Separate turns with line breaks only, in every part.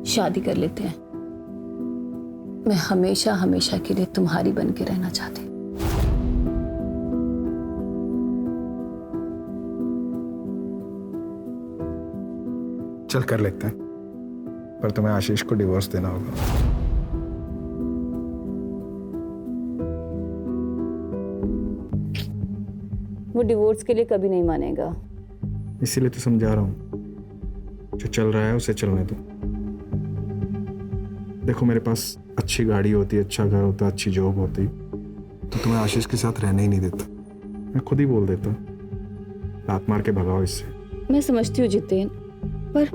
शादी कर लेते हैं। मैं हमेशा हमेशा के लिए तुम्हारी बन के रहना चाहती हूँ।
चल कर लेते हैं, पर तुम्हें आशीष को डिवोर्स देना होगा।
वो डिवोर्स के लिए कभी नहीं मानेगा।
इसीलिए तो समझा रहा हूँ, जो चल रहा है उसे चलने दो। देखो मेरे पास अच्छी गाड़ी होती, अच्छा घर होता, अच्छी जॉब होती, तो तुम्हें आशीष के साथ रहने ही नहीं देता। मैं खुद ही बोल देता, लात मार के भगाओ इससे।
मैं समझती हूँ जितेन, पर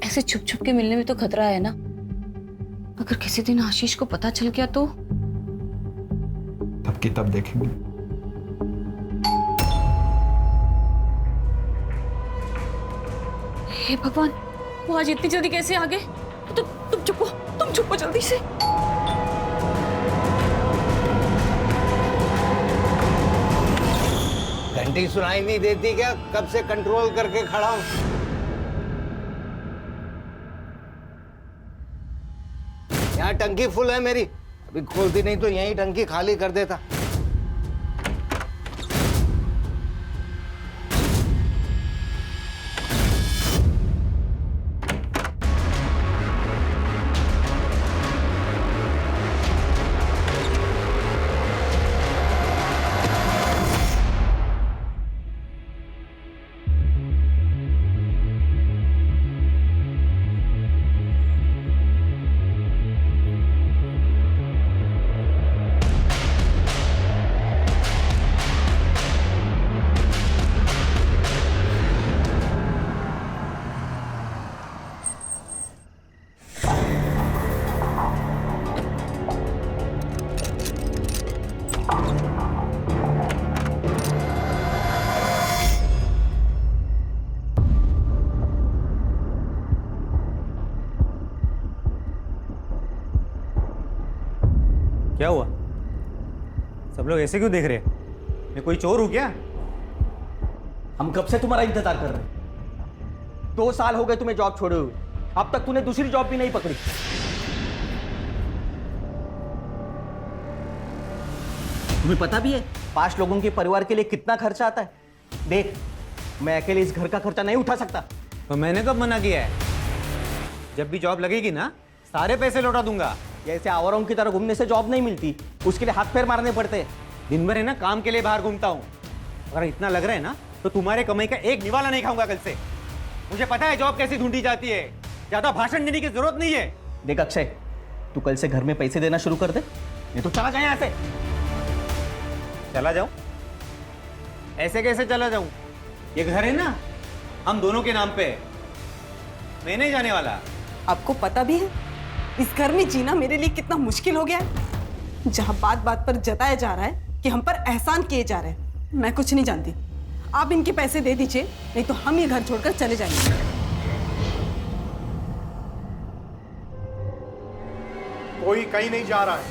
ऐसे छुप छुप के मिलने में तो खतरा है ना। अगर किसी दिन आशीष को पता चल गया तो
तब की तब देखेंगे।
हे भगवान, वो आज इतनी जल्दी कैसे आ गए? तुम चुप हो जल्दी से।
घंटी सुनाई नहीं देती क्या? कब से कंट्रोल करके खड़ा हूं। यहाँ टंकी फुल है मेरी, अभी खोलती नहीं तो यहीं टंकी खाली कर देता।
क्या हुआ? सब लोग ऐसे क्यों देख रहे हैं? मैं कोई चोर हूं क्या?
हम कब से तुम्हारा इंतजार कर रहे हैं। 2 साल हो गए तुम्हें जॉब छोड़े हुए, अब तक तूने दूसरी जॉब भी नहीं पकड़ी। तुम्हें पता भी है 5 लोगों के परिवार के लिए कितना खर्चा आता है? देख, मैं अकेले इस घर का खर्चा नहीं उठा सकता।
तो मैंने कब मना किया है? जब भी जॉब लगेगी ना, सारे पैसे लौटा दूंगा।
जैसे आवारों की तरह घूमने से जॉब नहीं मिलती, उसके लिए हाथ पैर मारने पड़ते हैं।
दिन भर है ना काम के लिए बाहर घूमता हूँ। अगर इतना लग रहा है ना, तो तुम्हारे कमाई का एक निवाला नहीं खाऊंगा कल से। मुझे पता है जॉब कैसे ढूंढी जाती है, ज्यादा भाषण देने की जरूरत नहीं है।
देख अक्षय, तू कल से घर में पैसे देना शुरू कर दे, नहीं तो चला जाए यहाँ से।
चला जाऊं? ऐसे कैसे चला जाऊं? ये घर है ना, हम दोनों के नाम पे है। मैं नहीं जाने वाला।
आपको पता भी है इस घर में जीना मेरे लिए कितना मुश्किल हो गया है। जहां बात बात पर जताया जा रहा है कि हम पर एहसान किए जा रहे हैं। मैं कुछ नहीं जानती, आप इनके पैसे दे दीजिए, नहीं तो हम ये घर छोड़कर चले जाएंगे।
कोई कहीं नहीं जा रहा है।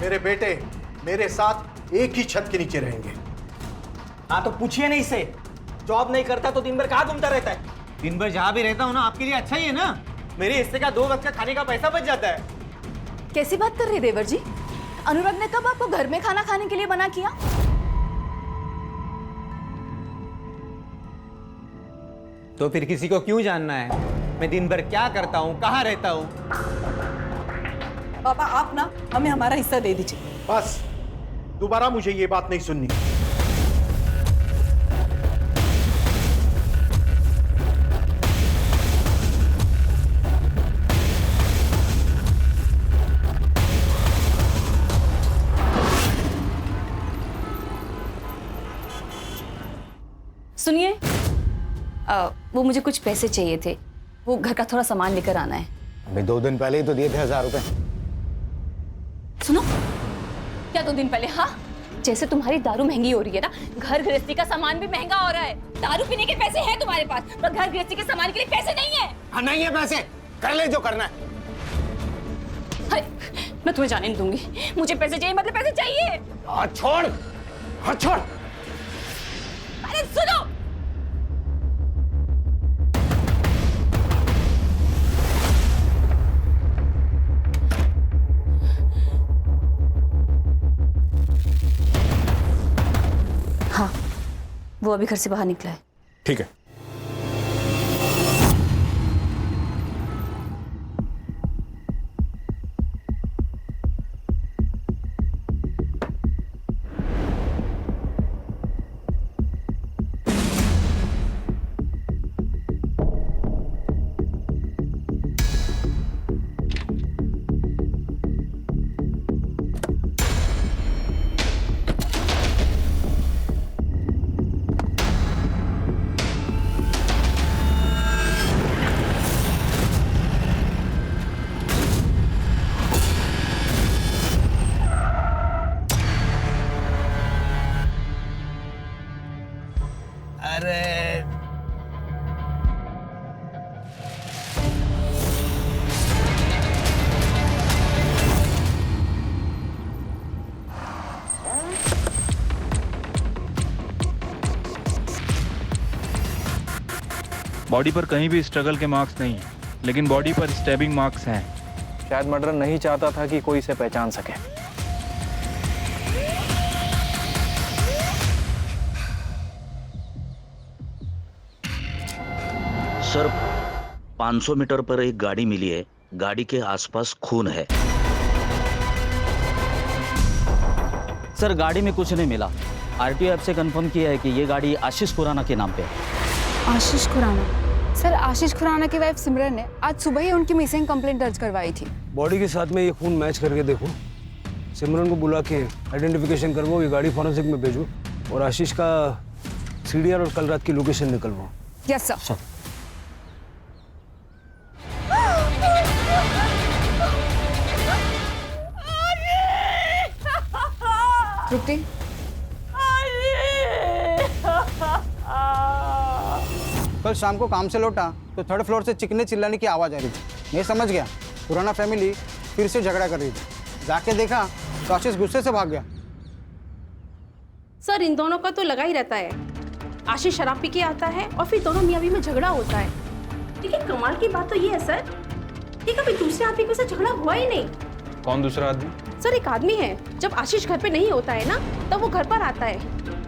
मेरे बेटे मेरे साथ एक ही छत के नीचे रहेंगे।
हाँ तो पूछिए नहीं इससे, जॉब नहीं करता तो दिन भर कहाँ घूमता रहता है?
दिन भर जहां भी रहता हूं ना, आपके लिए अच्छा ही है ना। मेरे हिस्से का 2 वक्त का खाने का पैसा बच जाता है।
कैसी बात कर रहे देवर जी? अनुराग ने कब आपको घर में खाना खाने के लिए मना किया?
तो फिर किसी को क्यों जानना है मैं दिन भर क्या करता हूँ, कहाँ रहता हूँ?
पापा आप ना हमें हमारा हिस्सा दे दीजिए।
बस, दोबारा मुझे ये बात नहीं सुननी।
सुनिए, वो मुझे कुछ पैसे चाहिए थे, वो घर का थोड़ा सामान लेकर आना है।
अभी 2 दिन पहले ही तो दिए थे 1000 रुपए।
सुनो, क्या 2 दिन पहले? हाँ, जैसे तुम्हारी दारू महंगी हो रही है ना, घर गृहस्थी का सामान भी महंगा हो रहा है। दारू पीने के पैसे हैं तुम्हारे पास, पर घर गृहस्थी के सामान के लिए पैसे नहीं है।
हाँ नहीं है पैसे, कर ले जो करना है।
अरे, मैं तुम्हें जाने नहीं दूंगी। मुझे पैसे चाहिए, मतलब पैसे चाहिए।
हाथ छोड़, हाथ छोड़।
अरे सुनो, वो अभी घर से बाहर निकला है।
ठीक है।
बॉडी पर कहीं भी स्ट्रगल के मार्क्स नहीं है, लेकिन बॉडी पर स्टैबिंग मार्क्स हैं।
शायद मर्डर नहीं चाहता था कि कोई इसे पहचान सके।
सर 500 मीटर पर एक गाड़ी मिली है, गाड़ी के आसपास खून है।
सर गाड़ी में कुछ नहीं मिला। आरटीओ ऐप से कंफर्म किया है कि ये गाड़ी आशीष खुराना के नाम पे है।
आशीष खुराना? सर आशीष खुराना की वाइफ सिमरन ने आज सुबह ही उनकी मिसिंग कंप्लेंट दर्ज करवाई थी।
बॉडी के साथ में ये खून मैच करके देखो, सिमरन को बुला के आइडेंटिफिकेशन करवाओ, ये गाड़ी फॉरेंसिक में भेजो और आशीष का सीडीआर और कल रात की लोकेशन निकलवाओ।
Yes sir. तृप्ति,
कल शाम को काम से लौटा तो थर्ड फ्लोर से चिकने चिल्लाने की आवाज़ आ रही थी। मैं समझ गया पुराना फैमिली फिर से झगड़ा कर रही थी। जाके देखा तो आशीष गुस्से से भाग गया।
सर इन दोनों का तो लगा ही रहता है। आशीष शराब पी के आता है और फिर दोनों मियां बीवी में झगड़ा होता है। लेकिन कमाल की बात तो ये है सर कि कभी दूसरे आदमी के साथ झगड़ा हुआ ही नहीं।
कौन दूसरा आदमी?
सर एक आदमी है, जब आशीष घर पे नहीं होता है ना तब वो घर पर आता है।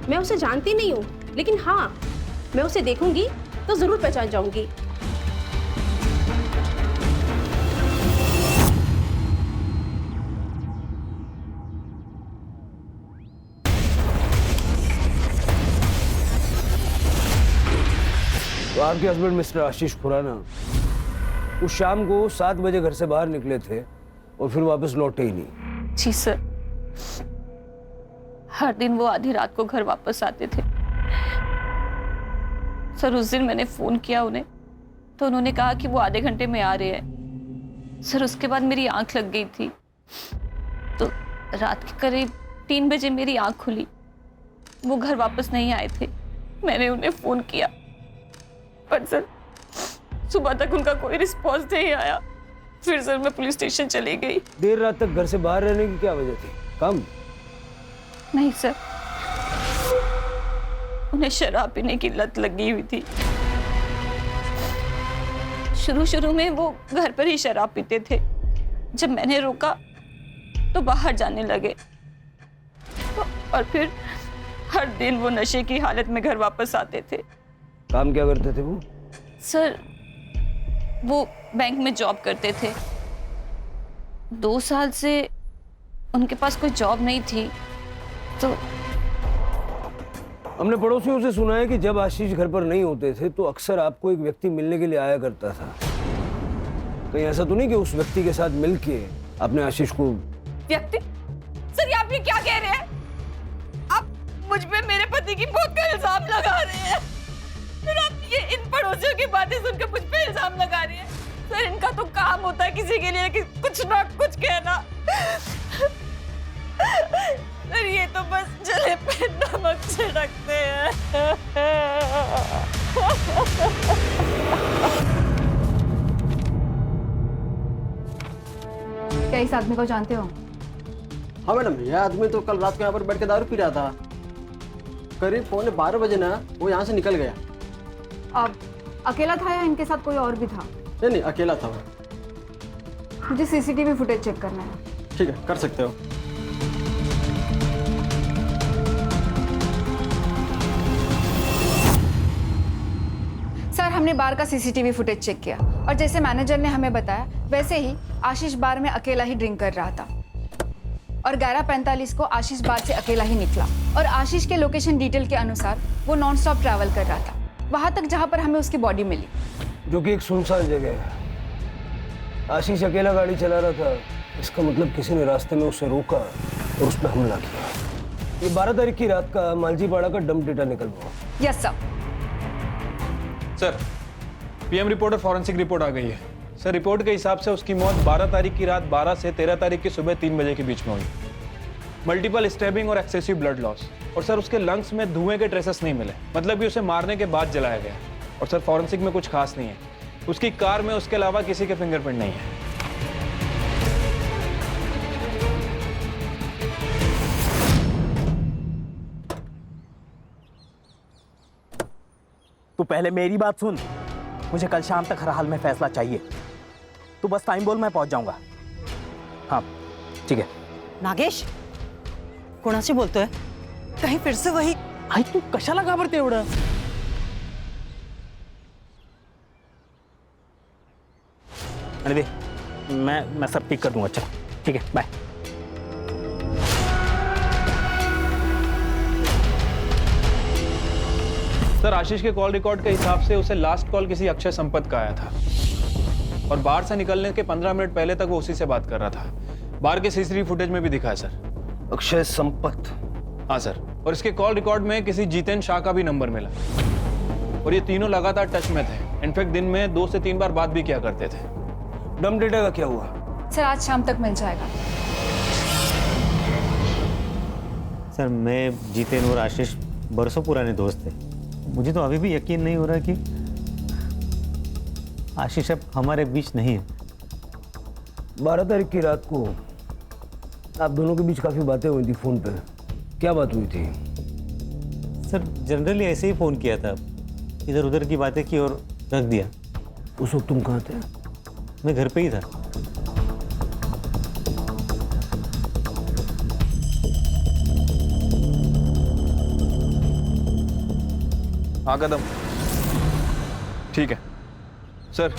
मैं उसे जानती नहीं हूँ, लेकिन हाँ मैं उसे देखूंगी तो जरूर पहचान जाऊंगी।
तो आपके हस्बैंड मिस्टर आशीष खुराना उस शाम को 7 बजे घर से बाहर निकले थे और फिर वापस लौटे ही नहीं।
जी सर, हर दिन वो आधी रात को घर वापस आते थे। सर उस दिन मैंने फोन किया उन्हें तो उन्होंने कहा कि वो आधे घंटे में आ रहे हैं। सर उसके बाद मेरी आंख लग गई थी तो रात के करीब 3 बजे मेरी आंख खुली। वो घर वापस नहीं आए थे। मैंने उन्हें फोन किया पर सर सुबह तक उनका कोई रिस्पॉन्स नहीं आया। फिर सर मैं पुलिस स्टेशन चली गई।
देर रात तक घर से बाहर रहने की क्या वजह थी? कम?
नहीं सर, उन्हें शराब पीने की लत लगी हुई थी। शुरू में वो घर पर ही शराब पीते थे। जब मैंने रोका तो बाहर जाने लगे और फिर हर दिन वो नशे की हालत में घर वापस आते थे।
काम क्या करते थे वो?
सर वो बैंक में जॉब करते थे। 2 साल से उनके पास कोई जॉब नहीं थी तो
हमने पड़ोसियों से सुना है कि जब आशीष घर पर नहीं होते थे तो अक्सर आपको एक व्यक्ति मिलने के लिए आया करता था। कहीं ऐसा तो नहीं कि उस व्यक्ति के साथ मिलके आपने आशीष को?
व्यक्ति? सर ये आप ये क्या कह रहे हैं? आप मुझ पे मेरे पति की मौत का इल्जाम लगा रहे हैं। फिर आप ये इन पड़ोसियों की बातें सुनकर मुझ पे इल्जाम लगा रहे हैं। सर इनका तो काम होता है किसी के लिए कि कुछ ना कुछ कहना। सर ये तो बस जले पे नमक छिड़कते हैं।
क्या इस आदमी को जानते हो?
हाँ मैडम, यह आदमी तो कल रात को यहाँ पर बैठ के दारू पी रहा था। करीब 11:15 बजे ना वो यहाँ से निकल गया।
अब अकेला था या इनके साथ कोई और भी था?
नहीं, अकेला था वो।
मुझे सीसीटीवी फुटेज चेक करना है।
ठीक है, कर सकते हो।
हमने बार का सीसीटीवी फुटेज चेक किया और जैसे मैनेजर ने हमें बताया वैसे ही आशीष बार में अकेला ही ड्रिंक कर रहा था और 11:45 को आशीष बार से अकेला ही निकला और आशीष के लोकेशन डिटेल के अनुसार वो नॉन स्टॉप ट्रैवल कर रहा था वहां तक जहां पर हमें उसकी बॉडी मिली,
जो कि एक सुनसान जगह है। आशीष अकेला गाड़ी चला रहा था, इसका मतलब किसी ने रास्ते में उसे रोका और उस पर हमला किया। ये 12 तारीख की रात का मालजीपाड़ा का डंप डेटा निकल हुआ।
Yes sir.
Sir PM report और फॉरेंसिक रिपोर्ट आ गई है। सर रिपोर्ट के हिसाब से उसकी मौत 12 तारीख की रात 12 से 13 तारीख की सुबह 3 बजे के बीच में हुई। मल्टीपल स्टैबिंग और एक्सेसिव ब्लड लॉस और सर उसके लंग्स में धुएं के ट्रेसेस नहीं मिले, मतलब कि उसे मारने के बाद जलाया गया। और सर फॉरेंसिक में कुछ खास नहीं है, उसकी कार में उसके अलावा किसी के फिंगरप्रिंट नहीं है।
तू पहले मेरी बात सुन, मुझे कल शाम तक हर हाल में फैसला चाहिए। तू बस टाइम बोल, मैं पहुंच जाऊंगा। हाँ ठीक है।
नागेश कोणाशी बोलतोय? कहीं फिर से वही?
आई तू कशाला घाबरते एवढं? अरे दे, मैं सब पिक कर दूंगा। चल ठीक है, बाय।
सर आशीष के कॉल रिकॉर्ड के हिसाब से उसे लास्ट कॉल किसी अक्षय संपत का आया था और बार से निकलने के 15 मिनट पहले तक वो उसी से बात कर रहा था। बार के सीसीटीवी फुटेज में भी दिखा है सर।
अक्षय संपत?
हाँ सर, और इसके कॉल रिकॉर्ड में किसी जितेन शाह का भी नंबर मिला और ये तीनों लगातार टच में थे। इनफैक्ट दिन में 2 से 3 बार बात भी किया करते थे।
डंप डेटा का क्या हुआ?
सर आज शाम तक मिल जाएगा।
सर मैं जितेन और आशीष बरसों पुराने दोस्त थे। मुझे तो अभी भी यकीन नहीं हो रहा कि आशीष अब हमारे बीच नहीं है।
12 तारीख की रात को आप दोनों के बीच काफी बातें हुई थी फोन पे। क्या बात हुई थी?
सर जनरली ऐसे ही फ़ोन किया था, इधर उधर की बातें की और रख दिया।
उस वक्त तुम कहाँ थे?
मैं घर पे ही था।
हाँ कदम, ठीक है सर।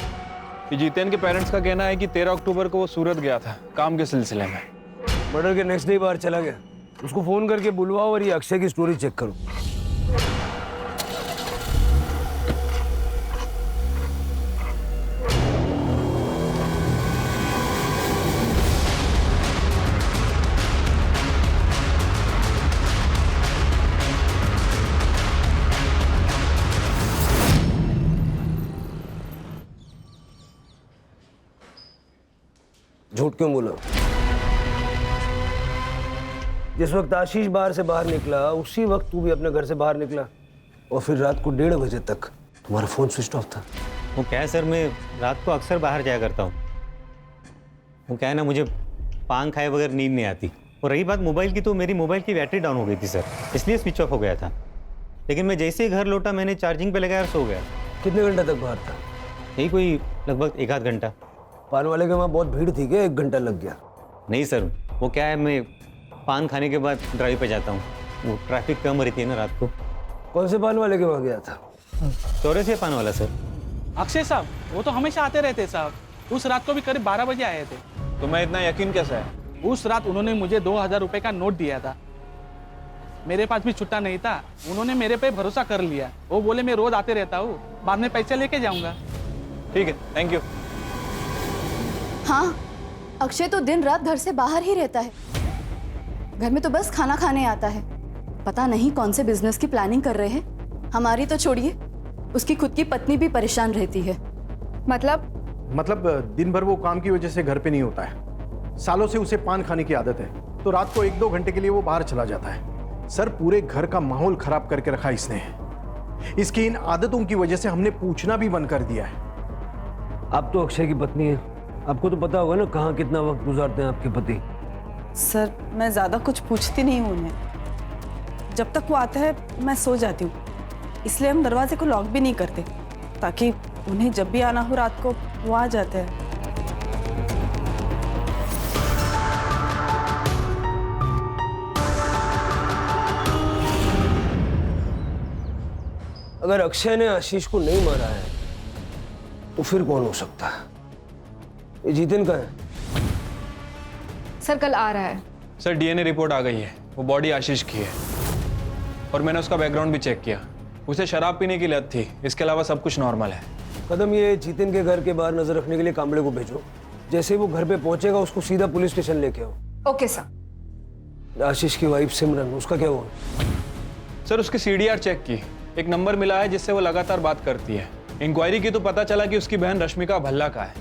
ये जितेन के पेरेंट्स का कहना है कि 13 अक्टूबर को वो सूरत गया था काम के सिलसिले में।
मर्डर के नेक्स्ट डे बाहर चला गया। उसको फोन करके बुलवाओ और ये अक्षय की स्टोरी चेक करो। झूठ क्यों बोला? जिस वक्त आशीष बाहर से बाहर निकला उसी वक्त तू भी अपने घर से बाहर निकला और फिर रात को 1:30 बजे तक तुम्हारा फोन स्विच ऑफ था।
वो क्या है सर, मैं रात को अक्सर बाहर जाया करता हूँ। वो क्या है ना, मुझे पान खाए बगैर नींद नहीं आती। और रही बात मोबाइल की, तो मेरी मोबाइल की बैटरी डाउन हो गई थी सर, इसलिए स्विच ऑफ हो गया था। लेकिन मैं जैसे ही घर लौटा मैंने चार्जिंग पे लगाया और सो गया।
कितने घंटे तक बाहर था?
यही कोई लगभग 1 आध घंटा।
पान वाले के वहाँ बहुत भीड़ थी क्या 1 घंटा लग गया?
नहीं सर, वो क्या है, मैं पान खाने के बाद ड्राइव पे जाता हूँ, वो ट्रैफिक कम रहती है ना रात को।
कौन से पान वाले के वहाँ गया था?
चौरासी पान वाला सर।
अक्षय साहब वो तो हमेशा आते रहते साहब। उस रात को भी करीब 12 बजे आए थे।
तो मैं इतना यकीन कैसे है?
उस रात उन्होंने मुझे 2000 रुपए का नोट दिया था। मेरे पास भी छुट्टा नहीं था, उन्होंने मेरे पे भरोसा कर लिया। वो बोले मैं रोज आते रहता हूँ, बाद में पैसे लेके जाऊंगा।
ठीक है, थैंक यू।
हाँ, अक्षय तो दिन रात घर से बाहर ही रहता है। घर में तो बस खाना खाने आता है। पता नहीं कौन से बिजनेस की प्लानिंग कर रहे हैं। हमारी तो छोड़िए, उसकी खुद की पत्नी भी परेशान रहती है।
मतलब दिन भर वो काम की वजह से घर पे नहीं होता है। सालों से उसे पान खाने की आदत है, तो रात को 1-2 घंटे के लिए वो बाहर चला जाता है। सर पूरे घर का माहौल खराब करके रखा इसने। इसकी इन आदतों की वजह से हमने पूछना भी बंद कर दिया है।
आप तो अक्षय की पत्नी है, आपको तो पता होगा ना कहाँ कितना वक्त गुजारते हैं आपके पति।
सर मैं ज़्यादा कुछ पूछती नहीं हूँ उन्हें। जब तक वो आता है मैं सो जाती हूँ, इसलिए हम दरवाजे को लॉक भी नहीं करते, ताकि उन्हें जब भी आना हो रात को वो आ जाते हैं।
अगर अक्षय ने आशीष को नहीं मारा है तो फिर कौन हो सकता है? ये जितिन का है?
सर कल आ रहा है।
सर डीएनए रिपोर्ट आ गई है, वो बॉडी आशीष की है और मैंने उसका बैकग्राउंड भी चेक किया। उसे शराब पीने की लत थी, इसके अलावा सब कुछ नॉर्मल है।
कदम, ये जितिन के घर के बाहर नजर रखने के लिए कांबले को भेजो। जैसे ही वो घर पे पहुंचेगा उसको सीधा पुलिस स्टेशन लेके आओ।
Okay sir.
आशीष की वाइफ सिमरन, उसका क्या हुआ?
सर उसकी सीडीआर चेक की, एक नंबर मिला है जिससे वो लगातार बात करती है। इंक्वायरी की तो पता चला कि उसकी बहन रश्मिका भल्ला का है।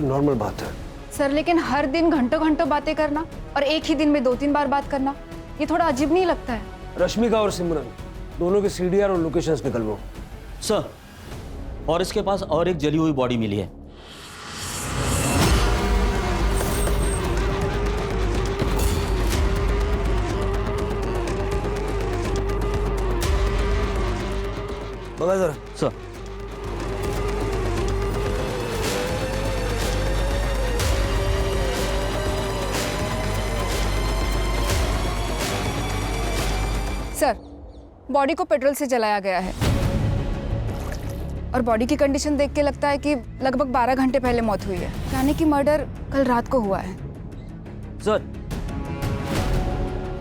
नॉर्मल बात है
सर, लेकिन हर दिन घंटों घंटों बातें करना और एक ही दिन में 2-3 बार बात करना, ये थोड़ा अजीब नहीं लगता है?
रश्मिका और सिमरन दोनों के सीडीआर और लोकेशंस निकलवाओ।
सर, और इसके पास और एक जली हुई बॉडी मिली है।
बघा जरा।
सर,
सर, बॉडी को पेट्रोल से जलाया गया है और बॉडी की कंडीशन देख के लगता है कि लगभग 12 घंटे पहले मौत हुई है, यानी कि मर्डर कल रात को हुआ है।
सर,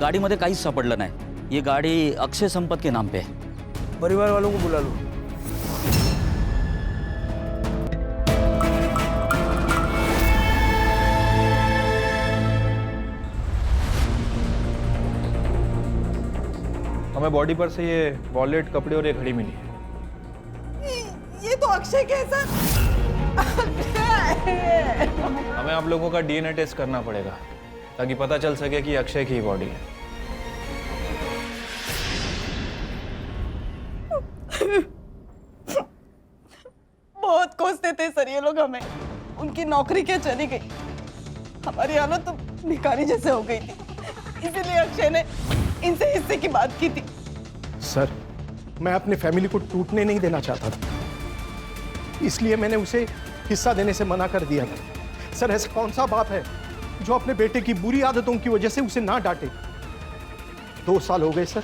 गाडीमध्ये काहीच सापडलं नाही। ये गाडी अक्षय संपत के नाम पे है।
परिवार वालों को बुला लो।
हमें बॉडी पर से ये वॉलेट, कपड़े और ये घड़ी मिली है।
ये तो अक्षय के सर।
हमें आप लोगों का डीएनए टेस्ट करना पड़ेगा ताकि पता चल सके कि अक्षय की ही बॉडी है।
बहुत कोसते थे सर ये लोग हमें, उनकी नौकरी क्या चली गई, हमारी हालत तो भिखारी जैसे हो गई थी, इसीलिए अक्षय ने इनसे हिस्से की बात की थी।
सर, मैं अपने फैमिली को टूटने नहीं देना चाहता था, इसलिए मैंने उसे हिस्सा देने से मना कर दिया था। सर, ऐसा कौन सा बाप है जो अपने बेटे की बुरी आदतों की वजह से उसे ना डांटे? 2 साल हो गए सर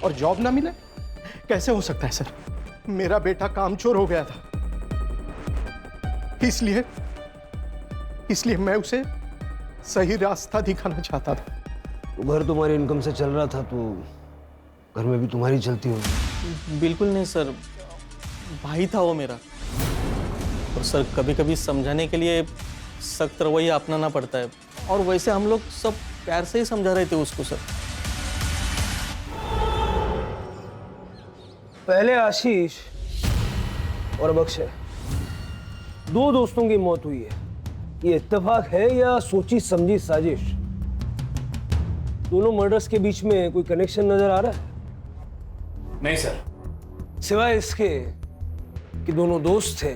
और जॉब ना मिले, कैसे हो सकता है सर? मेरा बेटा कामचोर हो गया था, इसलिए मैं उसे सही रास्ता दिखाना चाहता था।
तो घर तुम्हारी इनकम से चल रहा था तो घर में भी तुम्हारी चलती होगी।
बिल्कुल नहीं सर, भाई था वो मेरा, और सर कभी कभी समझाने के लिए सख्त रवैया अपनाना पड़ता है, और वैसे हम लोग सब प्यार से ही समझा रहे थे उसको सर।
पहले आशीष और अब अक्षय, 2 दोस्तों की मौत हुई है। ये इत्तेफाक है या सोची समझी साजिश? दोनों मर्डर्स के बीच में कोई कनेक्शन नजर आ रहा है?
नहीं सर।
सिवाय इसके कि दोनों दोस्त थे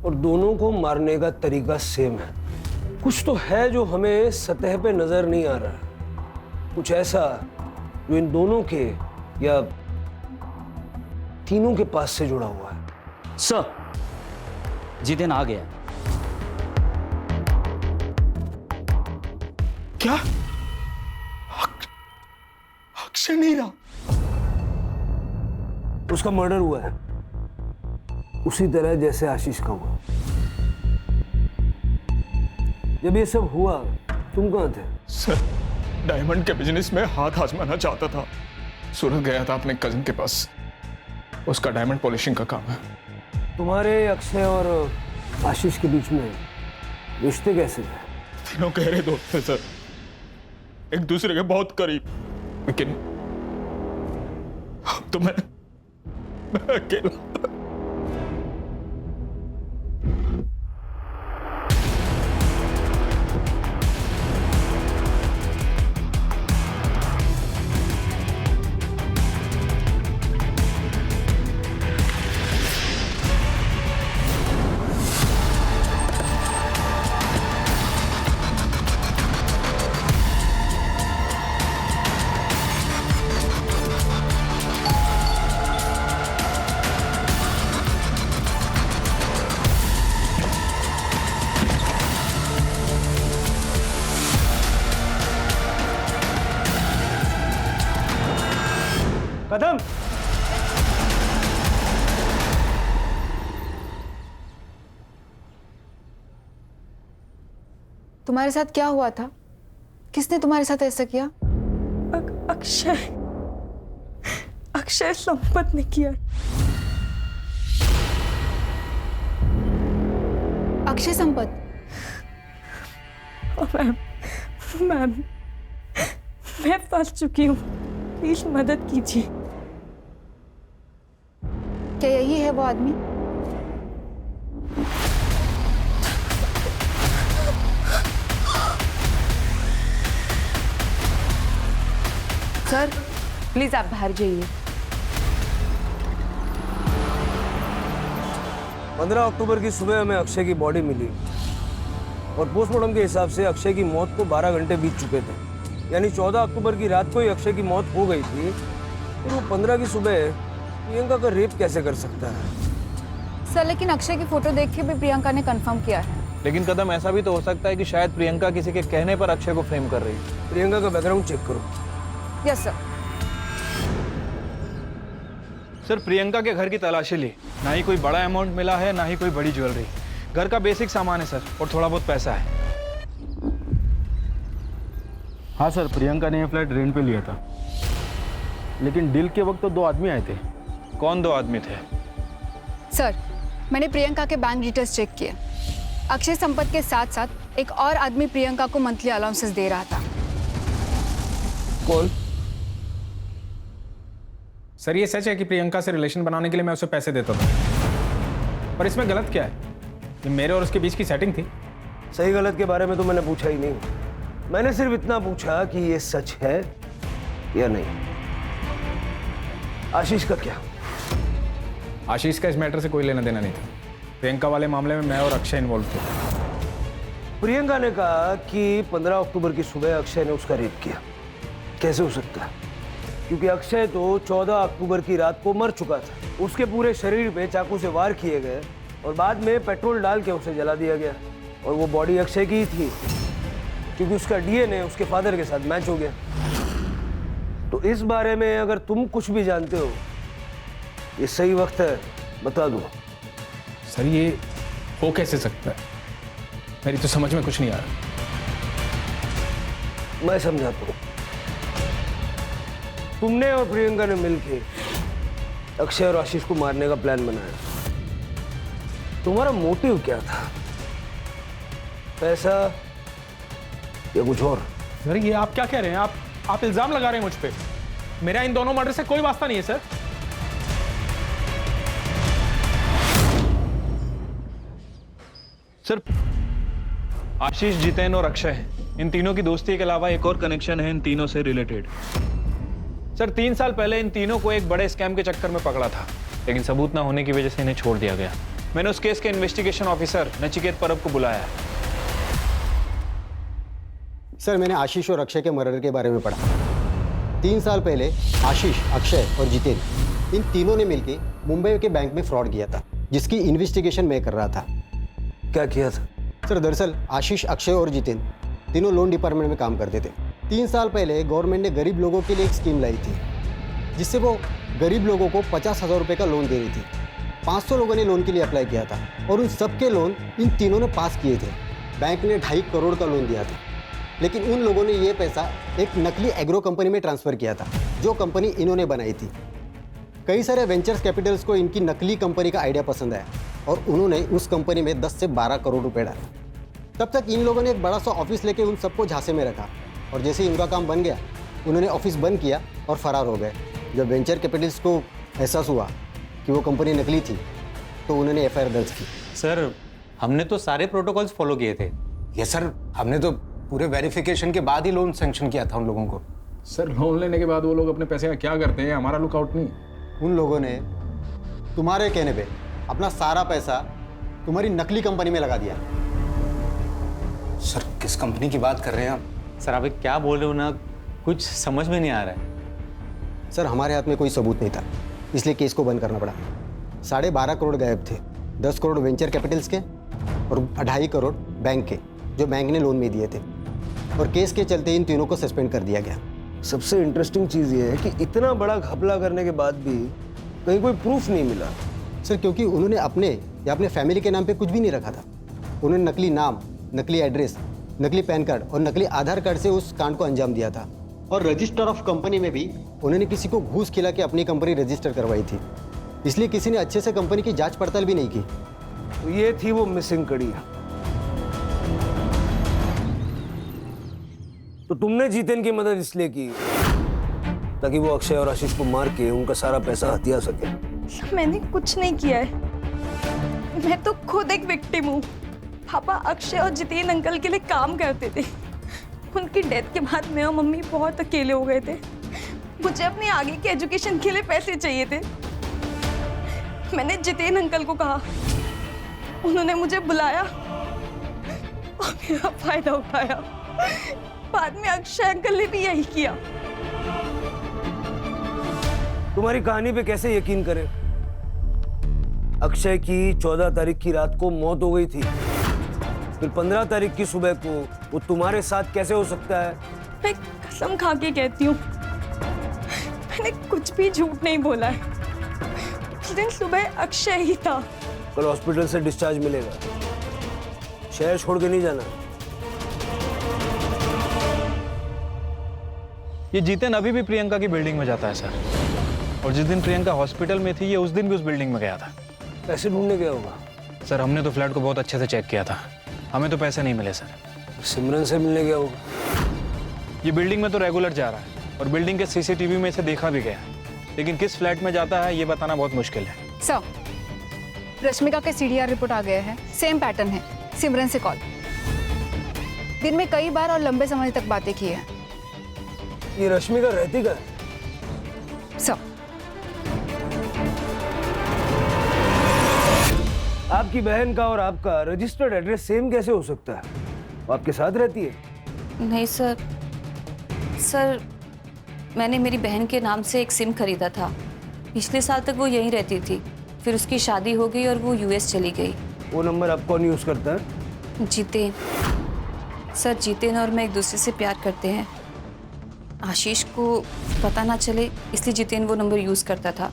और दोनों को मारने का तरीका सेम है। कुछ तो है जो हमें सतह पे नजर नहीं आ रहा, कुछ ऐसा जो इन दोनों के या तीनों के पास से जुड़ा हुआ है।
सर, जितिन आ गया।
क्या? अक्षय नहीं रहा?
उसका मर्डर हुआ है उसी तरह जैसे आशीष का हुआ। जब ये सब हुआ तुम कहां थे?
सर, डायमंड के बिजनेस में हाथ आजमाना चाहता था। सूरत गया था अपने कजिन के पास, उसका डायमंड पॉलिशिंग का काम है।
तुम्हारे अक्षय और आशीष के बीच में रिश्ते कैसे थे?
तीनों गहरे दोस्त थे सर, एक दूसरे के बहुत करीब, लेकिन अब तो मैं अकेला।
तुम्हारे साथ क्या हुआ था? किसने तुम्हारे साथ ऐसा किया?
अक्षय अक्षय संपत ने किया।
अक्षय संपत?
मैम मैम मैं फंस चुकी हूँ, प्लीज मदद कीजिए।
क्या यही है वो आदमी?
सर प्लीज आप बाहर जाइए।
15 अक्टूबर की सुबह हमें अक्षय की बॉडी मिली और पोस्टमार्टम के हिसाब से अक्षय की मौत को 12 घंटे बीत चुके थे, यानी 14 अक्टूबर की रात को ही अक्षय की मौत हो गई थी। तो वो 15 की सुबह प्रियंका का रेप कैसे कर सकता है?
सर लेकिन अक्षय की फोटो देख के भी प्रियंका ने कंफर्म किया है।
लेकिन कदम ऐसा भी तो हो सकता है कि शायद प्रियंका किसी के कहने पर अक्षय को फ्रेम कर रही है।
प्रियंका का बैकग्राउंड चेक करो।
Yes sir.
सर प्रियंका के घर की तलाशी ली, ना ही कोई बड़ा अमाउंट मिला है ना ही कोई बड़ी ज्वेलरी। घर का बेसिक सामान है सर, और थोड़ा बहुत पैसा है।
हाँ सर, प्रियंका ने ये फ्लैट रेंट पे लिया था, लेकिन डील के वक्त तो 2 आदमी आए थे।
कौन 2 आदमी थे?
सर मैंने प्रियंका के बैंक डिटेल्स चेक किए। अक्षय संपत के साथ साथ एक और आदमी प्रियंका को मंथली अलाउंसेस दे रहा था।
कौन?
सर ये सच है कि प्रियंका से रिलेशन बनाने के लिए मैं उसे पैसे देता था, पर इसमें गलत क्या है? ये मेरे और उसके बीच की सेटिंग थी।
सही गलत के बारे में तो मैंने पूछा ही नहीं। मैंने सिर्फ इतना पूछा कि ये सच है या नहीं। आशीष का क्या?
आशीष का इस मैटर से कोई लेना देना नहीं था। प्रियंका वाले मामले में मैं और अक्षय इन्वॉल्व थे।
प्रियंका ने कहा कि 15 अक्टूबर की सुबह अक्षय ने उसका रेप किया। कैसे हो सकता है? क्योंकि अक्षय तो 14 अक्टूबर की रात को मर चुका था। उसके पूरे शरीर पे चाकू से वार किए गए और बाद में पेट्रोल डाल के उसे जला दिया गया। और वो बॉडी अक्षय की ही थी, क्योंकि उसका डीएनए उसके फादर के साथ मैच हो गया। तो इस बारे में अगर तुम कुछ भी जानते हो, ये सही वक्त है, बता दो।
सर ये हो कैसे सकता है? मेरी तो समझ में कुछ नहीं आ रहा।
मैं समझाता हूँ। तुमने और प्रियंका ने मिलके अक्षय और आशीष को मारने का प्लान बनाया। तुम्हारा मोटिव क्या था? पैसा या कुछ और?
सर ये आप क्या कह रहे हैं? आप इल्जाम लगा रहे हैं मुझ पे। मेरा इन दोनों मर्डर से कोई वास्ता नहीं है सर।
सर आशीष, जितेन और अक्षय हैं। इन तीनों की दोस्ती के अलावा एक और कनेक्शन है इन तीनों से रिलेटेड। सर 3 साल पहले इन तीनों को एक बड़े स्कैम के चक्कर में पकड़ा था, लेकिन सबूत ना होने की वजह से इन्हें छोड़ दिया गया। मैंने उस केस के इन्वेस्टिगेशन ऑफिसर नचिकेत परब को बुलाया है।
सर मैंने आशीष और अक्षय के मर्डर के बारे में पढ़ा। 3 साल पहले आशीष, अक्षय और जितेन इन तीनों ने मिलकर मुंबई के बैंक में फ्रॉड किया था, जिसकी इन्वेस्टिगेशन मैं कर रहा था।
क्या किया था?
सर दरअसल आशीष, अक्षय और जितेन तीनों लोन डिपार्टमेंट में काम करते थे। 3 साल पहले गवर्नमेंट ने गरीब लोगों के लिए एक स्कीम लाई थी, जिससे वो गरीब लोगों को 50,000 रुपये का लोन दे रही थी। 500 लोगों ने लोन के लिए अप्लाई किया था और उन सबके लोन इन तीनों ने पास किए थे। बैंक ने 2.5 करोड़ का लोन दिया था, लेकिन उन लोगों ने ये पैसा एक नकली एग्रो कंपनी में ट्रांसफ़र किया था, जो कंपनी इन्होंने बनाई थी। कई सारे वेंचर्स कैपिटल्स को इनकी नकली कंपनी का आइडिया पसंद आया और उन्होंने उस कंपनी में 10 से 12 करोड़ रुपए डाले। तब तक इन लोगों ने एक बड़ा सा ऑफिस लेके उन सबको झांसे में रखा और जैसे ही उनका काम बन गया, उन्होंने ऑफिस बंद किया और फरार हो गए। जब वेंचर कैपिटल्स को एहसास हुआ कि वो कंपनी नकली थी, तो उन्होंने एफआईआर दर्ज की।
सर हमने तो सारे प्रोटोकॉल्स फॉलो किए थे।
यस सर, हमने तो पूरे वेरिफिकेशन के बाद ही लोन सैंक्शन किया था उन लोगों को।
सर लोन लेने के बाद वो लोग अपने पैसे का क्या करते हैं, हमारा लुकआउट नहीं।
उन लोगों ने तुम्हारे कहने पे अपना सारा पैसा तुम्हारी नकली कंपनी में लगा दिया। सर किस कंपनी की बात कर रहे हैं आप?
सर आप क्या बोल रहे हो ना, कुछ समझ में नहीं आ रहा है।
सर हमारे हाथ में कोई सबूत नहीं था, इसलिए केस को बंद करना पड़ा। 12.5 करोड़ गायब थे, 10 करोड़ वेंचर कैपिटल्स के और 2.5 करोड़ बैंक के, जो बैंक ने लोन में दिए थे। और केस के चलते इन तीनों को सस्पेंड कर दिया गया।
सबसे इंटरेस्टिंग चीज़ ये है कि इतना बड़ा घपला करने के बाद भी कहीं कोई प्रूफ नहीं मिला।
सर क्योंकि उन्होंने अपने या अपने फैमिली के नाम पे कुछ भी नहीं रखा था। उन्होंने नकली नाम, नकली एड्रेस नकली पैन कार्ड और नकली आधार कार्ड से उस कांड को अंजाम दिया था। और रजिस्टर ऑफ कंपनी में भी उन्होंने किसी को घूस खिला के अपनी कंपनी रजिस्टर करवाई थी, इसलिए किसी ने अच्छे से कंपनी की जांच पड़ताल भी नहीं की।
तो ये थी वो मिसिंग कड़ी। तो तुमने जितेन की मदद इसलिए की ताकि वो अक्षय और आशीष को मार के उनका सारा पैसा हथिया सके।
मैंने कुछ नहीं किया है, मैं तो खुद एक विक्टिम हूँ। पापा अक्षय और जितेन अंकल के लिए काम करते थे। उनकी डेथ के बाद मैं और मम्मी बहुत अकेले हो गए थे। मुझे अपनी आगे की एजुकेशन के लिए पैसे चाहिए थे। मैंने जितेन अंकल को कहा, उन्होंने मुझे बुलाया और मेरा फायदा उठाया। बाद में अक्षय अंकल ने भी यही किया।
तुम्हारी कहानी पे कैसे यकीन करें? अक्षय की 14 तारीख की रात को मौत हो गई थी, फिर 15 तारीख की सुबह को वो तुम्हारे साथ कैसे हो सकता है?
मैं कसम खा के कहती हूँ, मैंने कुछ भी झूठ नहीं बोला है। उस दिन सुबह अक्षय ही था।
कल हॉस्पिटल से डिस्चार्ज मिलेगा, शहर छोड़ के नहीं जाना।
ये जितेन अभी भी प्रियंका की बिल्डिंग में जाता है सर, और जिस दिन प्रियंका हॉस्पिटल में थी ये उस दिन भी उस बिल्डिंग में गया था।
पैसे ढूंढने गया होगा।
सर हमने तो फ्लैट को बहुत अच्छे से चेक किया था, हमें तो पैसे नहीं मिले सर।
सिमरन से मिलने गया होगा।
ये बिल्डिंग में तो रेगुलर जा रहा है और बिल्डिंग के सीसीटीवी में इसे देखा भी गया, लेकिन किस फ्लैट में जाता है ये बताना बहुत मुश्किल है।
सर रश्मिका के सीडीआर रिपोर्ट आ गया है, सेम पैटर्न है। सिमरन से कॉल, दिन में कई बार और लंबे समय तक बातें की है।
ये रश्मिका रहती का?
सर
आपकी बहन का और आपका रजिस्टर्ड एड्रेस सेम कैसे हो सकता है? वो आपके साथ रहती है?
नहीं सर, सर मैंने मेरी बहन के नाम से एक सिम खरीदा था। पिछले साल तक वो यहीं रहती थी, फिर उसकी शादी हो गई और वो यूएस चली गई।
वो नंबर आप कौन यूज करता है?
जितेन। सर जितेन और मैं एक दूसरे से प्यार करते हैं। आशीष को पता ना चले इसलिए जितेन वो नंबर यूज करता था।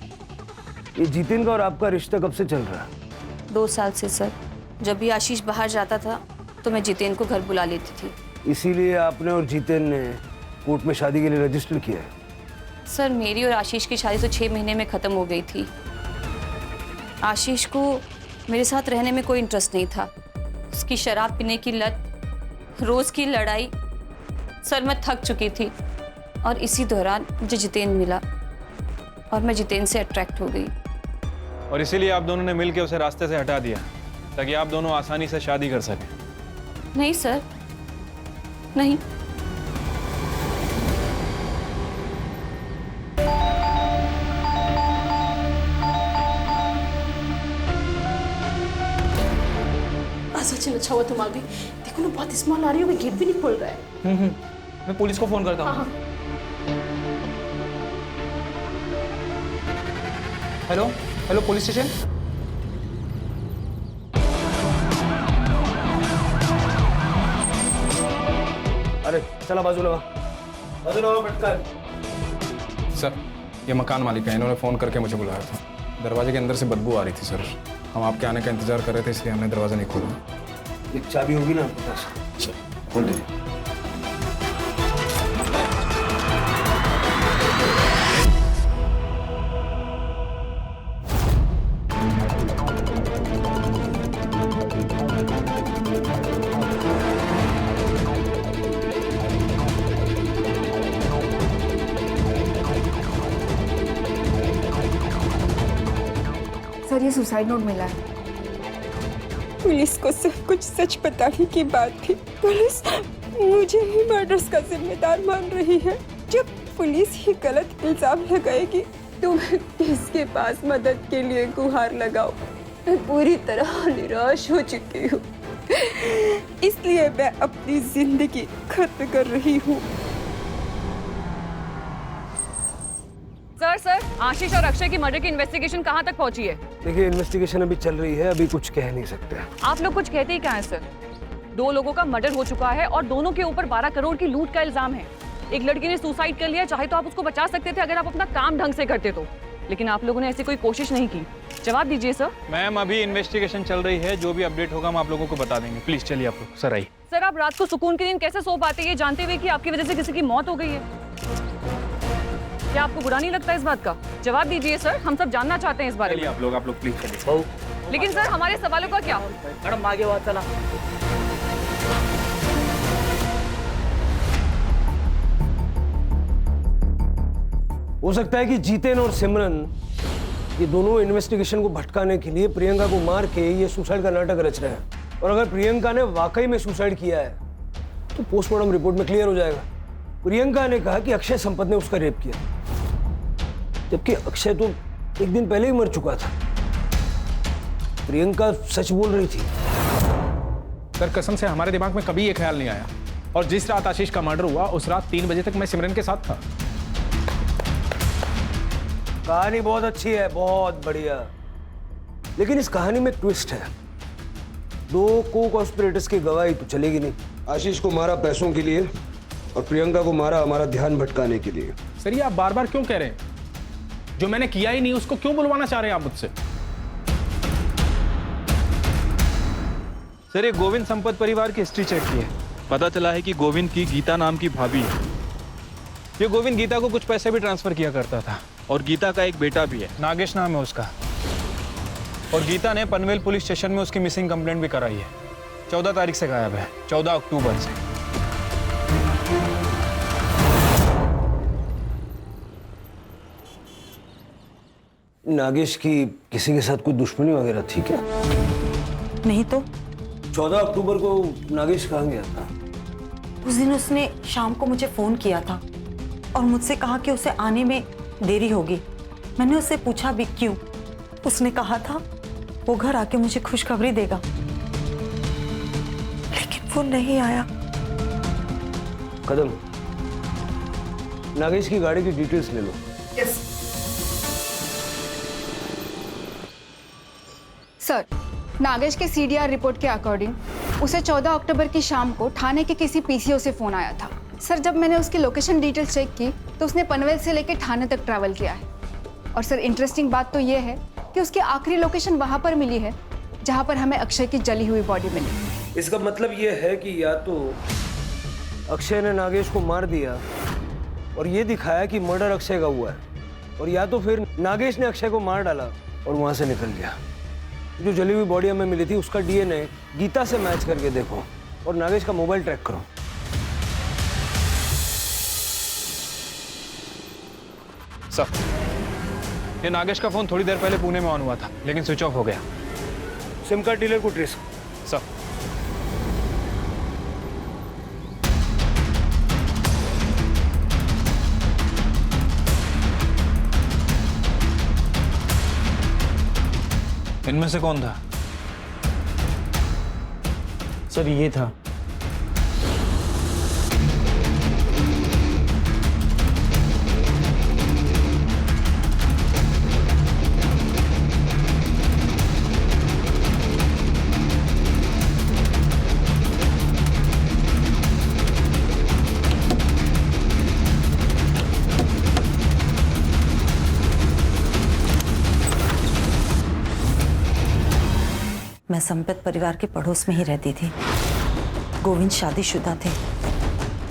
ये जितेन का और आपका रिश्ता कब से चल रहा है?
2 साल से सर। जब भी आशीष बाहर जाता था तो मैं जितेन को घर बुला लेती थी।
इसीलिए आपने और जितेन ने कोर्ट में शादी के लिए रजिस्टर किया है?
सर मेरी और आशीष की शादी तो 6 महीने में ख़त्म हो गई थी। आशीष को मेरे साथ रहने में कोई इंटरेस्ट नहीं था। उसकी शराब पीने की लत, रोज़ की लड़ाई, सर मैं थक चुकी थी। और इसी दौरान मुझे जितेन मिला और मैं जितेन से अट्रैक्ट हो गई।
और इसीलिए आप दोनों ने मिलकर उसे रास्ते से हटा दिया ताकि आप दोनों आसानी से शादी कर सकें।
नहीं सर, नहीं।
सचिन अच्छा हुआ तुम आ गई। देखो ना बहुत स्मेल आ रही है, गेट भी नहीं खोल रहा है।
मैं पुलिस को फोन करता हूँ। Hello hello police station.
अरे चला बाजू लगा, बाजू लगा पटकर।
सर ये मकान मालिक है, इन्होंने फ़ोन करके मुझे बुलाया था। दरवाजे के अंदर से बदबू आ रही थी सर, हम आपके आने का इंतजार कर रहे थे इसलिए हमने दरवाज़ा नहीं खोला।
एक चाबी होगी ना आपके पास?
खोल लीजिए।
सर ये सुसाइड नोट मिला है।
पुलिस को सब कुछ सच बताने की बात थी। पुलिस मुझे ही मर्डर्स का जिम्मेदार मान रही है। जब पुलिस ही गलत इल्जाम लगाएगी तो मैं किसके पास मदद के लिए गुहार लगाऊं? मैं पूरी तरह निराश हो चुकी हूँ, इसलिए मैं अपनी जिंदगी खत्म कर रही हूँ।
सर आशीष और अक्षय की मर्डर की इन्वेस्टिगेशन कहाँ तक पहुंची है?
देखिए इन्वेस्टिगेशन अभी चल रही है, अभी कुछ कह नहीं सकते।
आप लोग कुछ कहते ही क्या है सर? 2 लोगों का मर्डर हो चुका है और दोनों के ऊपर 12 करोड़ की लूट का इल्जाम है। एक लड़की ने सुसाइड कर लिया, चाहे तो आप उसको बचा सकते थे अगर आप अपना काम ढंग से करते तो। लेकिन आप लोगों ने ऐसी कोई कोशिश नहीं की। जवाब दीजिए सर।
मैम अभी इन्वेस्टिगेशन चल रही है, जो भी अपडेट होगा हम आप लोगों को बता देंगे। प्लीज चलिए आप लोग। सर आइए।
सर आप रात को सुकून की नींद कैसे सो पाते हैं, ये जानते हुए कि आपकी वजह से किसी की मौत हो गई है? क्या आपको बुरा नहीं लगता इस बात का? जवाब दीजिए सर, हम सब जानना चाहते हैं इस बारे में।
आप लोग प्लीज चलिए।
लेकिन सर हमारे सवालों का क्या?
मैडम आगे बात चला।
हो सकता है कि जीतेन और सिमरन ये दोनों इन्वेस्टिगेशन को भटकाने के लिए प्रियंका को मार के ये सुसाइड का नाटक रच रहे हैं। और अगर प्रियंका ने वाकई में सुसाइड किया है तो पोस्टमार्टम रिपोर्ट में क्लियर हो जाएगा। प्रियंका ने कहा कि अक्षय संपत ने उसका रेप किया, जबकि अक्षय तो एक दिन पहले ही मर चुका था। प्रियंका सच बोल रही थी।
सर कसम से हमारे दिमाग में कभी ये ख्याल नहीं आया, और जिस रात आशीष का मर्डर हुआ उस रात 3 बजे तक मैं सिमरन के साथ था।
कहानी बहुत अच्छी है, बहुत बढ़िया, लेकिन इस कहानी में ट्विस्ट है। 2 को-कॉन्स्पिरेटर्स की गवाही तो चलेगी नहीं।
आशीष को मारा पैसों के लिए और प्रियंका को मारा हमारा ध्यान भटकाने के लिए।
सर ये आप बार बार क्यों कह रहे हैं? जो मैंने किया ही नहीं उसको क्यों बुलवाना चाह रहे हैं आप मुझसे? सर ये गोविंद संपत परिवार की हिस्ट्री चेक की है, पता चला है कि गोविंद की गीता नाम की भाभी है। ये गोविंद गीता को कुछ पैसे भी ट्रांसफर किया करता था, और गीता का एक बेटा भी है, नागेश नाम है उसका। और गीता ने पनवेल पुलिस स्टेशन में उसकी मिसिंग कंप्लेंट भी कराई है। 14 तारीख से गायब है, 14 अक्टूबर से।
नागेश की किसी के साथ कोई दुश्मनी वगैरह थी क्या?
नहीं तो।
14 अक्टूबर को नागेश कहाँ गया था?
उस दिन उसने शाम को मुझे फोन किया था और मुझसे कहा कि उसे आने में देरी होगी। मैंने उससे पूछा भी क्यों। उसने कहा था वो घर आके मुझे खुशखबरी देगा, लेकिन वो नहीं आया।
कदम, नागेश की गाड़ी की डिटेल्स ले लो।
यस।
सर, नागेश के सीडीआर रिपोर्ट के अकॉर्डिंग उसे 14 अक्टूबर की शाम को थाने के किसी पीसीओ से फोन आया था। सर जब मैंने उसकी लोकेशन डिटेल्स चेक की तो उसने पनवेल से लेकर थाने तक ट्रैवल किया है। और सर इंटरेस्टिंग बात तो ये है कि उसकी आखिरी लोकेशन वहां पर मिली है जहां पर हमें अक्षय की जली हुई बॉडी मिली।
इसका मतलब ये है कि या तो अक्षय ने नागेश को मार दिया और ये दिखाया कि मर्डर अक्षय का हुआ है, और या तो फिर नागेश ने अक्षय को मार डाला और वहां से निकल गया। जो जली हुई बॉडी हमें मिली थी उसका डीएनए गीता से मैच करके देखो और नागेश का मोबाइल ट्रैक करो।
सर ये नागेश का फोन थोड़ी देर पहले पुणे में ऑन हुआ था, लेकिन स्विच ऑफ हो गया।
सिम कार्ड डीलर को ट्रेस।
सर इनमें से कौन था?
सर ये था।
मैं संपत परिवार के पड़ोस में ही रहती थी। गोविंद शादीशुदा थे,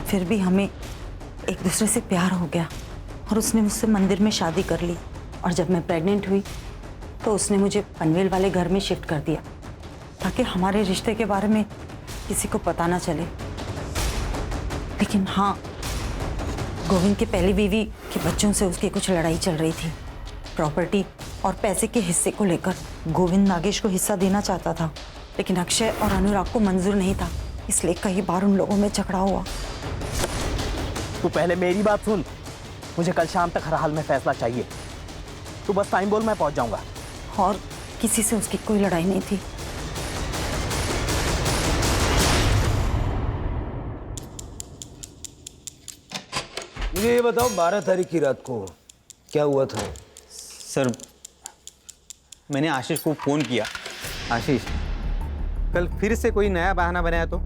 फिर भी हमें एक दूसरे से प्यार हो गया और उसने मुझसे मंदिर में शादी कर ली। और जब मैं प्रेग्नेंट हुई तो उसने मुझे पनवेल वाले घर में शिफ्ट कर दिया ताकि हमारे रिश्ते के बारे में किसी को पता ना चले। लेकिन हाँ, गोविंद की पहली बीवी के बच्चों से उसकी कुछ लड़ाई चल रही थी। प्रॉपर्टी और पैसे के हिस्से को लेकर गोविंद नागेश को हिस्सा देना चाहता था, लेकिन अक्षय और अनुराग को मंजूर नहीं था, इसलिए कई बार उन लोगों में झगड़ा हुआ।
तू पहले मेरी बात सुन। मुझे कल शाम तक हर हाल में फैसला चाहिए। तू बस टाइम बोल, मैं पहुंच जाऊंगा।
और किसी से उसकी कोई लड़ाई नहीं थी।
मुझे ये बताओ 12 तारीख की रात को क्या हुआ था?
सर मैंने आशीष को फ़ोन किया। आशीष, कल फिर से कोई नया बहाना बनाया तो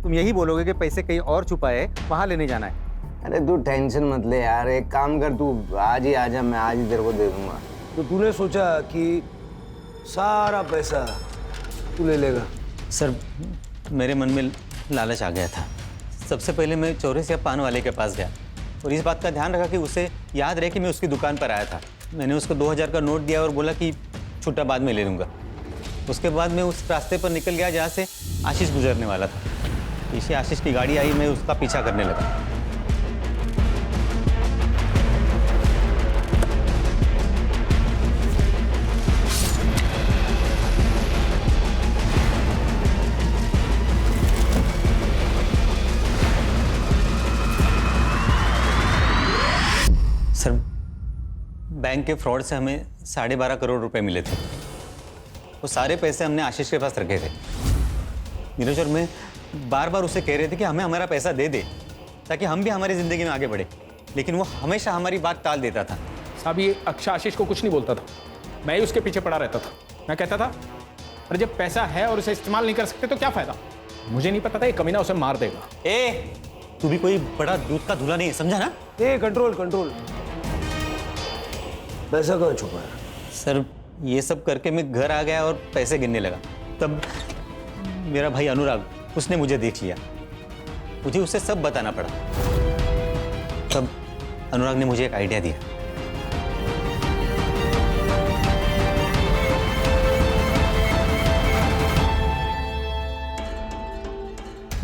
तुम यही बोलोगे कि पैसे कहीं और छुपाए, वहाँ लेने जाना है।
अरे तू टेंशन मत ले यार, एक काम कर, तू आज ही आजा, मैं आज ही तेरे को दे दूंगा।
तो तूने सोचा कि सारा पैसा तू ले लेगा?
सर मेरे मन में लालच आ गया था। सबसे पहले मैं चौरस या पान वाले के पास गया और इस बात का ध्यान रखा कि उसे याद रहे कि मैं उसकी दुकान पर आया था। मैंने उसको 2000 का नोट दिया और बोला कि छुट्टा बाद में ले लूँगा। उसके बाद मैं उस रास्ते पर निकल गया जहाँ से आशीष गुजरने वाला था। पीछे आशीष की गाड़ी आई, मैं उसका पीछा करने लगा। सर बैंक के फ्रॉड से हमें 12.5 करोड़ रुपए मिले थे। वो सारे पैसे हमने आशीष के पास रखे थे। नीरज और मैं बार बार उसे कह रहे थे कि हमें हमारा पैसा दे दे ताकि हम भी हमारी ज़िंदगी में आगे बढ़े, लेकिन वो हमेशा हमारी बात टाल देता था।
साहब ये अक्षय आशीष को कुछ नहीं बोलता था, मैं ही उसके पीछे पड़ा रहता था। मैं कहता था अरे जब पैसा है और उसे इस्तेमाल नहीं कर सकते तो क्या फ़ायदा। मुझे नहीं पता था ये कमीना उसे मार देगा।
तू भी कोई बड़ा दूध का धूला नहीं है, समझा ना?
Control control. पैसा कहाँ छुपा है?
सर ये सब करके मैं घर आ गया और पैसे गिनने लगा। तब मेरा भाई अनुराग, उसने मुझे देख लिया। मुझे उसे सब बताना पड़ा। तब अनुराग ने मुझे एक आइडिया दिया।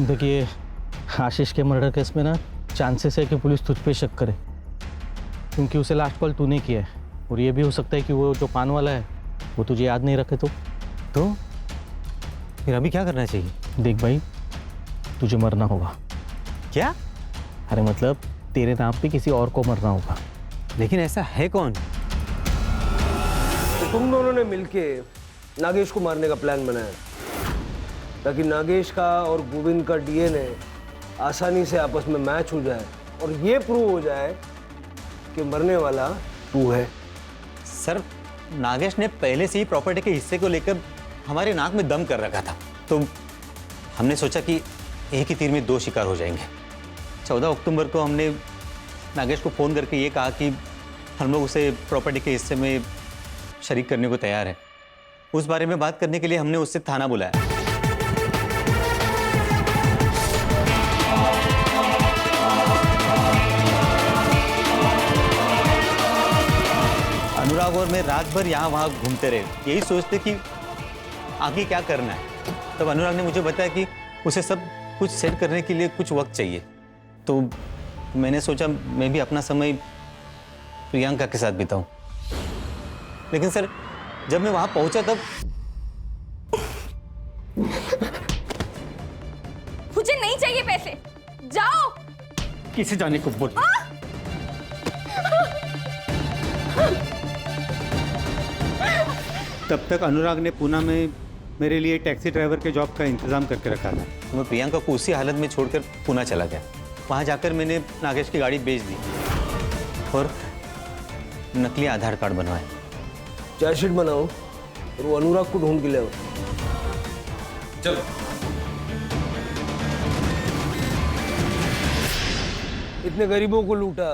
देखिए आशीष के मर्डर केस में ना चांसेस है कि पुलिस तुझ पे शक करे, क्योंकि उसे लास्ट कॉल तूने किया है। और ये भी हो सकता है कि वो जो पान वाला है वो तुझे याद नहीं रखे। तो
फिर अभी क्या करना चाहिए?
देख भाई, तुझे मरना होगा।
क्या?
अरे मतलब तेरे नाम पे किसी और को मरना होगा।
लेकिन ऐसा है कौन?
तो तुम दोनों ने मिलके नागेश को मारने का प्लान बनाया ताकि नागेश का और गोविंद का डीएनए आसानी से आपस में मैच हो जाए और ये प्रूव हो जाए कि मरने वाला तू है।
सर नागेश ने पहले से ही प्रॉपर्टी के हिस्से को लेकर हमारे नाक में दम कर रखा था, तो हमने सोचा कि एक ही तीर में दो शिकार हो जाएंगे। 14 अक्टूबर को हमने नागेश को फ़ोन करके ये कहा कि हम लोग उसे प्रॉपर्टी के हिस्से में शरीक करने को तैयार है। उस बारे में बात करने के लिए हमने उससे थाना बुलाया। अनुराग और मैं रात भर यहाँ वहाँ घूमते रहे, यही सोचते कि आगे क्या करना है। तब अनुराग ने मुझे बताया कि उसे सब कुछ सेट करने के लिए कुछ वक्त चाहिए। तो मैंने सोचा मैं भी अपना समय प्रियंका के साथ बिताऊं। लेकिन सर जब मैं वहाँ पहुँचा तब
मुझे नहीं चाहिए पैसे, जाओ।
किसे जाने को बोल? तब तक अनुराग ने पुणे में मेरे लिए टैक्सी ड्राइवर के जॉब का इंतजाम करके रखा था। मैं प्रियंका को उसी हालत में छोड़कर पुणे चला गया। वहाँ जाकर मैंने नागेश की गाड़ी बेच दी और नकली आधार कार्ड बनवाए।
चार्जशीट बनाओ और वो अनुराग को ढूंढ के ले आओ।
चलो।
इतने गरीबों को लूटा,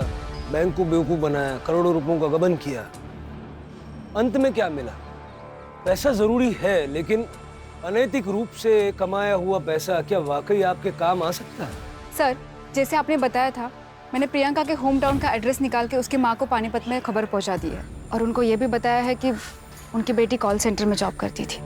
बैंक को बेवकूफ बनाया, करोड़ों रुपयों का गबन किया, अंत में क्या मिला? पैसा जरूरी है, लेकिन अनैतिक रूप से कमाया हुआ पैसा क्या वाकई आपके काम आ सकता है?
सर जैसे आपने बताया था, मैंने प्रियंका के होम टाउन का एड्रेस निकाल के उसकी माँ को पानीपत में खबर पहुंचा दी है और उनको ये भी बताया है कि उनकी बेटी कॉल सेंटर में जॉब करती थी।